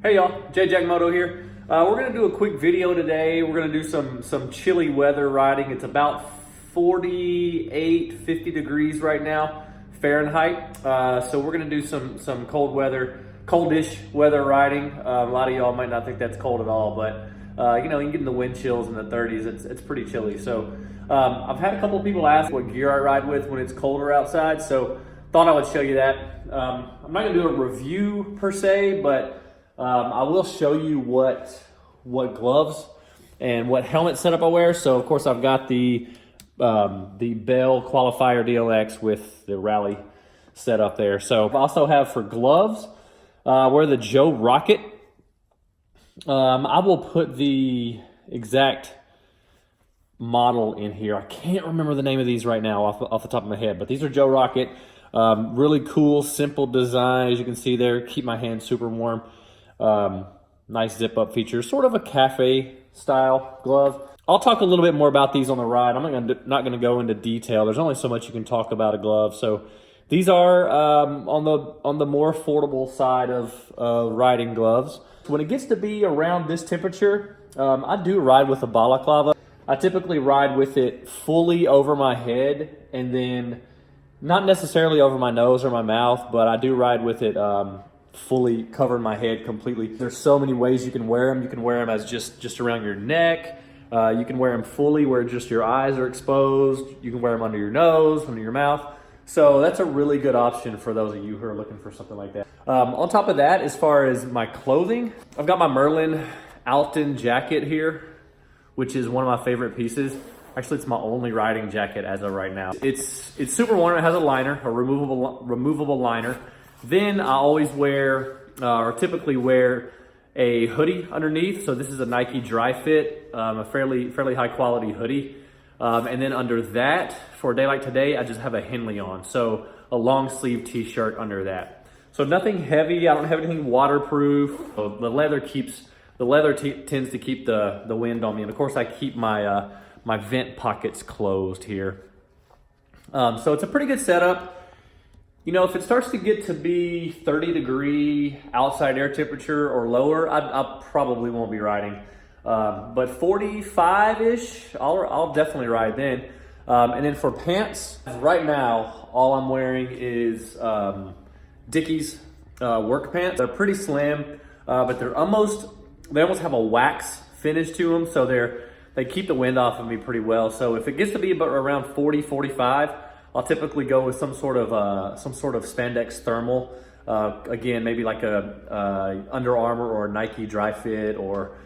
Hey y'all, Jack Moto here. We're gonna do a quick video today. We're gonna do some chilly weather riding. It's about 48, 50 degrees right now, Fahrenheit. So we're gonna do some coldish weather riding. A lot of y'all might not think that's cold at all, but you know, you get in the wind chills in the 30s. It's pretty chilly. So I've had a couple people ask what gear I ride with when it's colder outside. So thought I would show you that. I'm not gonna do a review per se, but I will show you what gloves and what helmet setup I wear. So of course I've got the Bell Qualifier DLX with the Rally set up there. So I also have for gloves, I wear the Joe Rocket. I will put the exact model in here. I can't remember the name of these right now off the top of my head, but these are Joe Rocket. Really cool, simple design. As you can see there, keep my hands super warm. Nice zip up feature, sort of a cafe style glove. I'll talk a little bit more about these on the ride. I'm not gonna go into detail. There's only so much you can talk about a glove. So these are on the more affordable side of riding gloves. When it gets to be around this temperature, I do ride with a balaclava. I typically ride with it fully over my head and then not necessarily over my nose or my mouth, but I do ride with it fully covering my head completely. There's so many ways you can wear them. You can wear them as just around your neck. You can wear them fully where just your eyes are exposed. You can wear them under your nose, under your mouth. So that's a really good option for those of you who are looking for something like that. On top of that, as far as my clothing, I've got my Merlin Alton jacket here, which is one of my favorite pieces. Actually, it's my only riding jacket as of right now. It's super warm. It has a liner, a removable liner. Then I always wear, or typically wear, a hoodie underneath. So this is a Nike Dry Fit, a fairly high quality hoodie. And then under that, for a day like today, I just have a Henley on. So a long sleeve t-shirt under that. So nothing heavy. I don't have anything waterproof. So the leather tends to keep the wind on me. And of course I keep my my vent pockets closed here. So it's a pretty good setup. You know, if it starts to get to be 30 degree outside air temperature or lower, I probably won't be riding. But 45-ish, I'll definitely ride then. And then for pants, right now, all I'm wearing is Dickies work pants. They're pretty slim, but they almost have a wax finish to them, so they keep the wind off of me pretty well. So if it gets to be about around 40, 45, I'll typically go with some sort of spandex thermal. Again, maybe like a Under Armour or a Nike Dry Fit or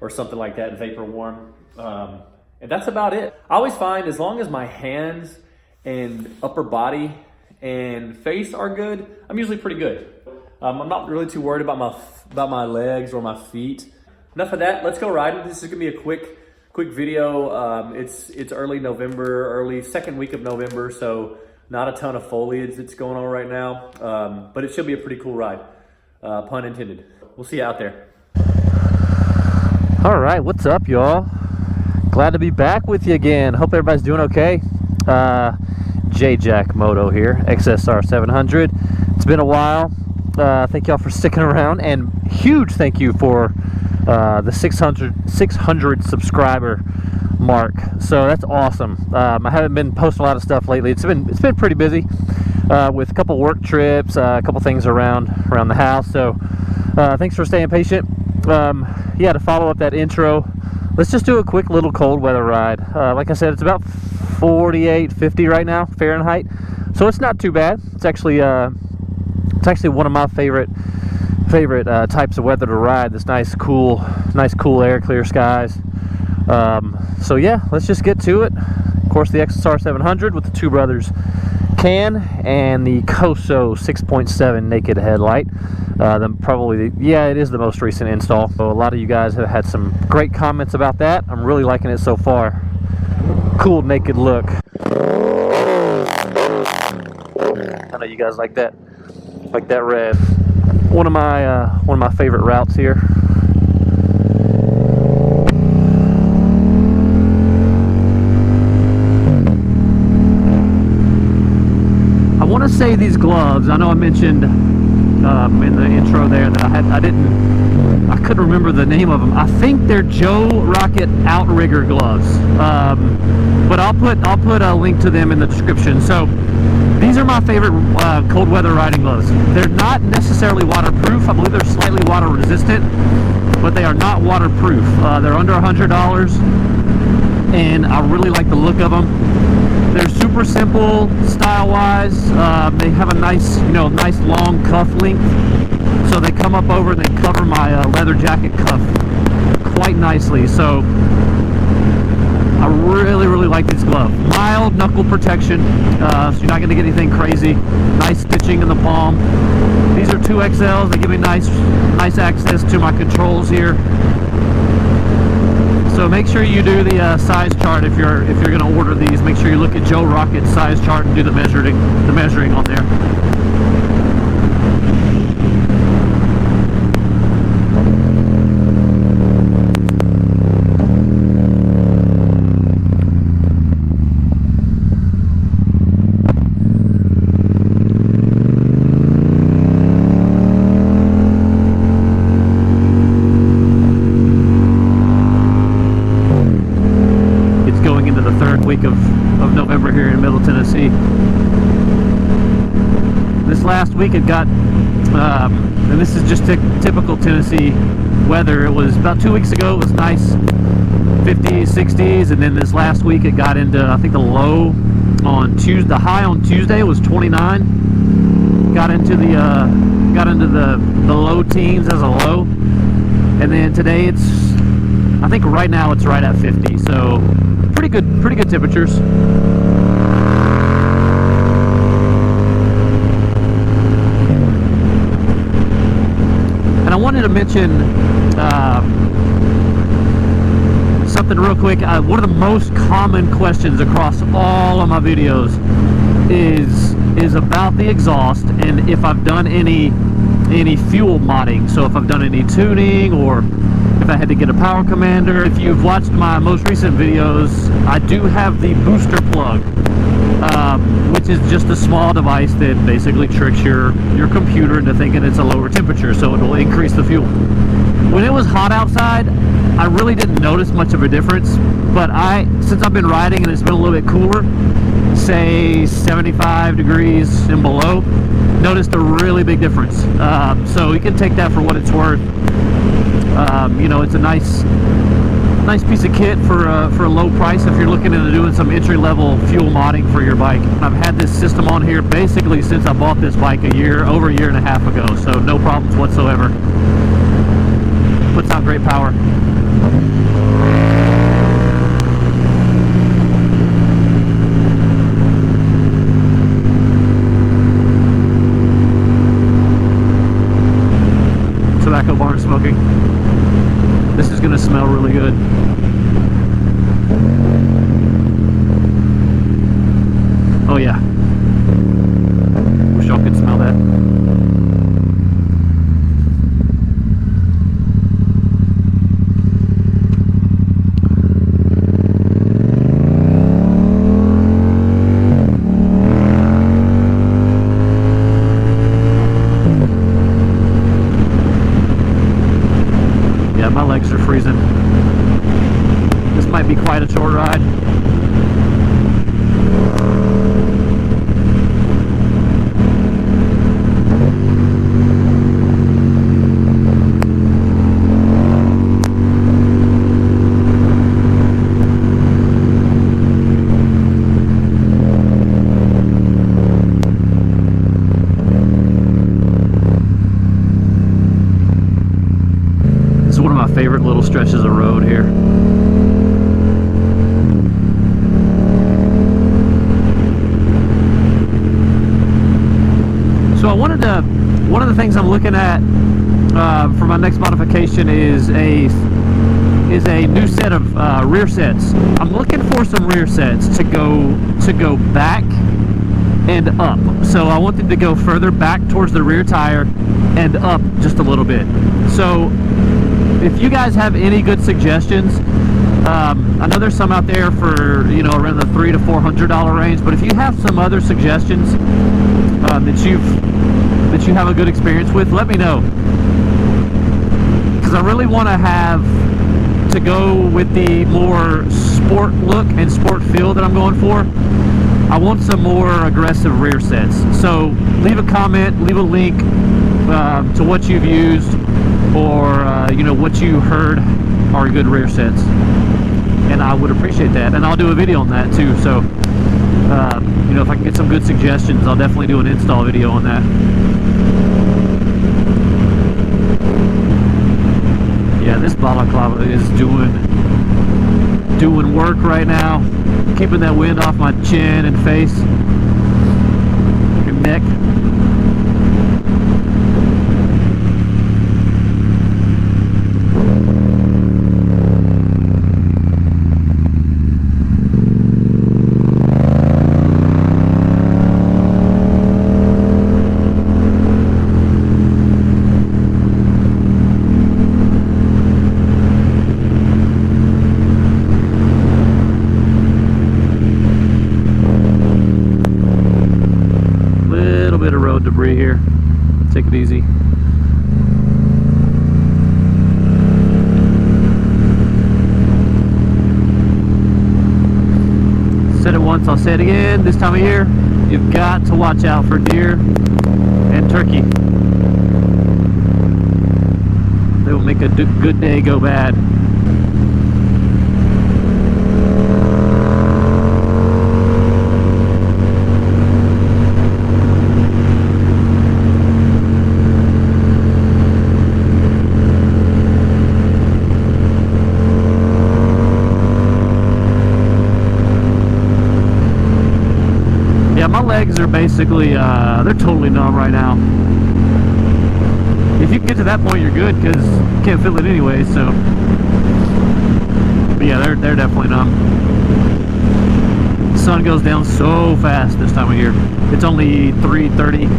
something like that, Vapor Warm. And that's about it. I always find as long as my hands and upper body and face are good, I'm usually pretty good. I'm not really too worried about my legs or my feet. Enough of that. Let's go riding. This is gonna be a quick video. It's early November, early second week of November, so not a ton of foliage that's going on right now, but it should be a pretty cool ride, pun intended. We'll see you out there. All right, what's up, y'all? Glad to be back with you again. Hope everybody's doing okay. Jack Moto here, XSR700. It's been a while. Thank y'all for sticking around, and huge thank you for the 600 subscriber mark. So that's awesome. I haven't been posting a lot of stuff lately. It's been pretty busy with a couple work trips, a couple things around the house. So thanks for staying patient. Yeah, to follow up that intro, let's just do a quick little cold weather ride. Like I said, it's about 48, 50 right now, Fahrenheit. So it's not too bad. It's actually one of my favorite types of weather to ride. This nice cool air, clear skies. So yeah, let's just get to it. Of course, the XSR700 with the two brothers can and the Koso 6.7 naked headlight. It is the most recent install. So a lot of you guys have had some great comments about that. I'm really liking it so far. Cool naked look. I know you guys like that rev. One of my favorite routes here. I want to say these gloves, I know I mentioned in the intro there that I didn't couldn't remember the name of them. I think they're Joe Rocket Outrigger gloves, but I'll put a link to them in the description. So these are my favorite cold weather riding gloves. They're not necessarily waterproof. I believe they're slightly water resistant, but they are not waterproof. They're under $100, and I really like the look of them. They're super simple style-wise. They have a nice, nice long cuff length, so they come up over and they cover my leather jacket cuff quite nicely. So I really like this glove. Mild knuckle protection, so you're not going to get anything crazy. Nice stitching in the palm. These are 2XLs. They give me nice access to my controls here. So make sure you do the size chart if you're going to order these. Make sure you look at Joe Rocket's size chart and do the measuring on there. Week of November here in Middle Tennessee. This last week it got, and this is just typical Tennessee weather. It was about 2 weeks ago, it was nice 50s, 60s, and then this last week it got into, I think the low on Tuesday, the high on Tuesday was 29. Got into the low teens as a low, and then today it's, I think right now it's right at 50. So pretty good temperatures. And I wanted to mention something real quick. One of the most common questions across all of my videos is about the exhaust and if I've done any fuel modding. So if I've done any tuning, or if I had to get a power commander. If you've watched my most recent videos, I do have the booster plug, which is just a small device that basically tricks your computer into thinking it's a lower temperature, so it will increase the fuel. When it was hot outside, I really didn't notice much of a difference, but since I've been riding and it's been a little bit cooler, say 75 degrees and below, noticed a really big difference. So you can take that for what it's worth. It's a nice piece of kit for a low price if you're looking into doing some entry-level fuel modding for your bike. I've had this system on here basically since I bought this bike over a year and a half ago, so no problems whatsoever. Puts out great power. Tobacco barn smoking. This is going to smell really good. Oh yeah. Wish y'all could smell that. My legs are freezing. This might be quite a short ride. One of my favorite little stretches of road here. So one of the things I'm looking at for my next modification is a new set of rear sets. I'm looking for some rear sets to go back and up. So I want them to go further back towards the rear tire and up just a little bit. So if you guys have any good suggestions, I know there's some out there for around the $300 to $400 range, but if you have some other suggestions that you have a good experience with, let me know, because I really want to go with the more sport look and sport feel that I'm going for. I want some more aggressive rear sets. So leave a comment, leave a link to what you've used, or you know, what you heard are good rear sets, and I would appreciate that, and I'll do a video on that too. So you know, if I can get some good suggestions, I'll definitely do an install video on that. Yeah, this balaclava is doing work right now, keeping that wind off my chin and face and neck. Debris here. Take it easy. Said it once, I'll say it again. This time of year, you've got to watch out for deer and turkey. They will make a good day go bad. My legs are basically, they're totally numb right now. If you can get to that point, you're good, because you can't feel it anyway, so. But yeah, they're definitely numb. The sun goes down so fast this time of year. It's only 3:30,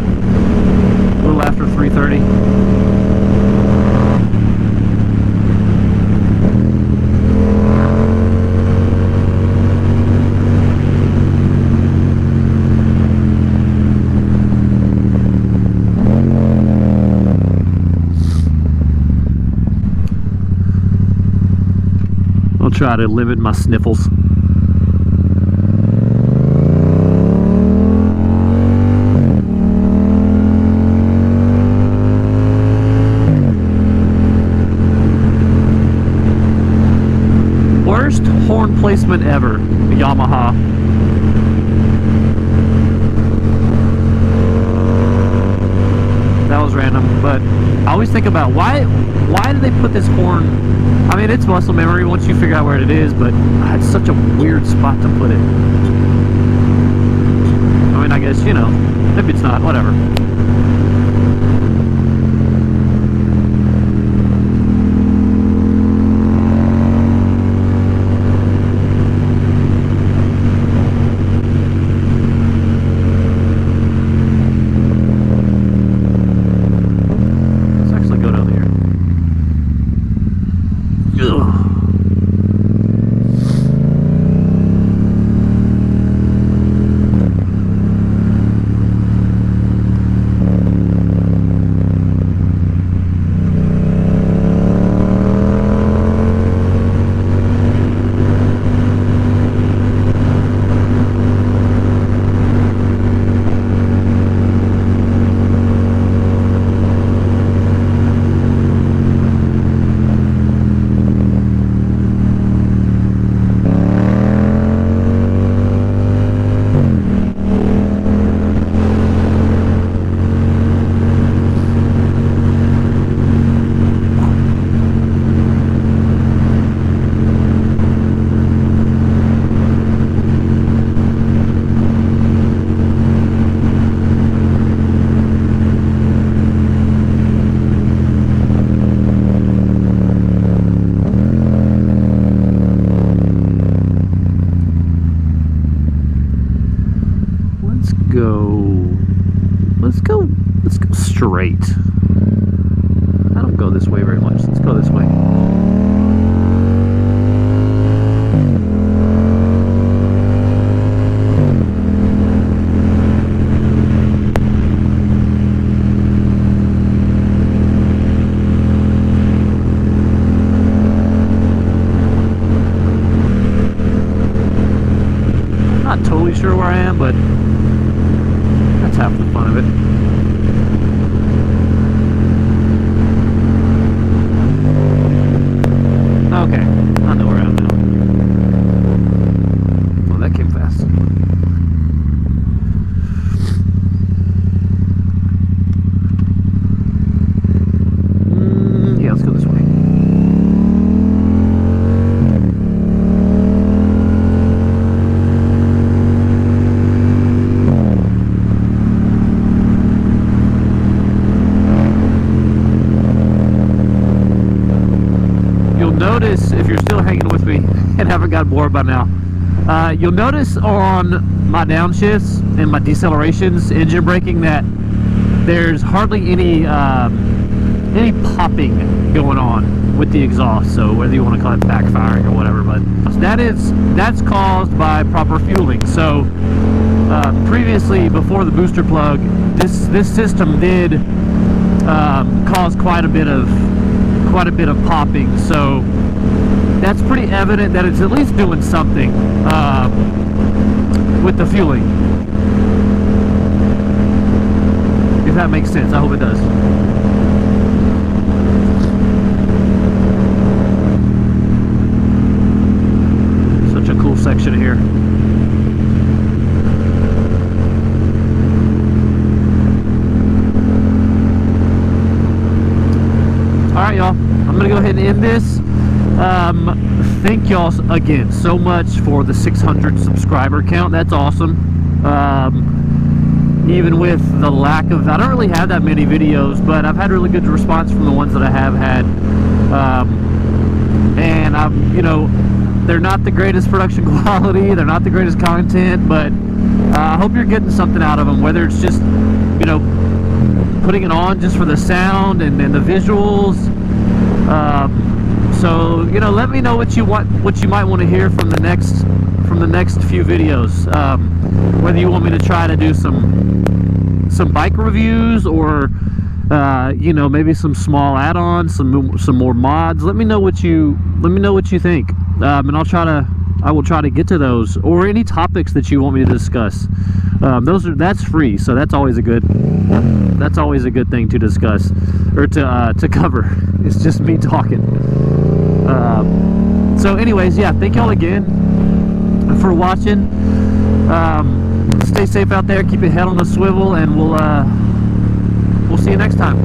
a little after 3:30. I'll try to limit my sniffles. Worst horn placement ever, Yamaha. That was random, but I always think about why do they put this horn? I mean, it's muscle memory once you figure out where it is, but it's such a weird spot to put it. I mean, I guess, you know, maybe it's not, whatever. Let's go straight. I don't go this way very much. Let's go this way. sure where I am, but that's half the fun of it. Okay, I know where I am now. Oh, that came fast. Yeah, let's go this way. Notice, if you're still hanging with me and haven't got bored by now, you'll notice on my downshifts and my decelerations, engine braking, that there's hardly any popping going on with the exhaust. So whether you want to call it backfiring or whatever, but that's caused by proper fueling. So previously, before the booster plug, this system did cause quite a bit of popping, so that's pretty evident that it's at least doing something with the fueling, if that makes sense. I hope it does. Such a cool section here. Alright, y'all, I'm going to go ahead and end this. Thank y'all again so much for the 600 subscriber count. That's awesome. Even with the lack of, I don't really have that many videos, but I've had really good response from the ones that I have had. And I'm, you know, they're not the greatest production quality, they're not the greatest content, but I hope you're getting something out of them, whether it's just, you know, putting it on just for the sound and the visuals. So, you know, let me know what you might want to hear from the next few videos. Whether you want me to try to do some bike reviews, or you know, maybe some small add-ons, some more mods. Let me know what you think, and I will try to get to those, or any topics that you want me to discuss. That's free, so that's always a good thing to discuss, or to cover. It's just me talking. So anyways, yeah, thank y'all again for watching. Stay safe out there, keep your head on the swivel, and we'll see you next time.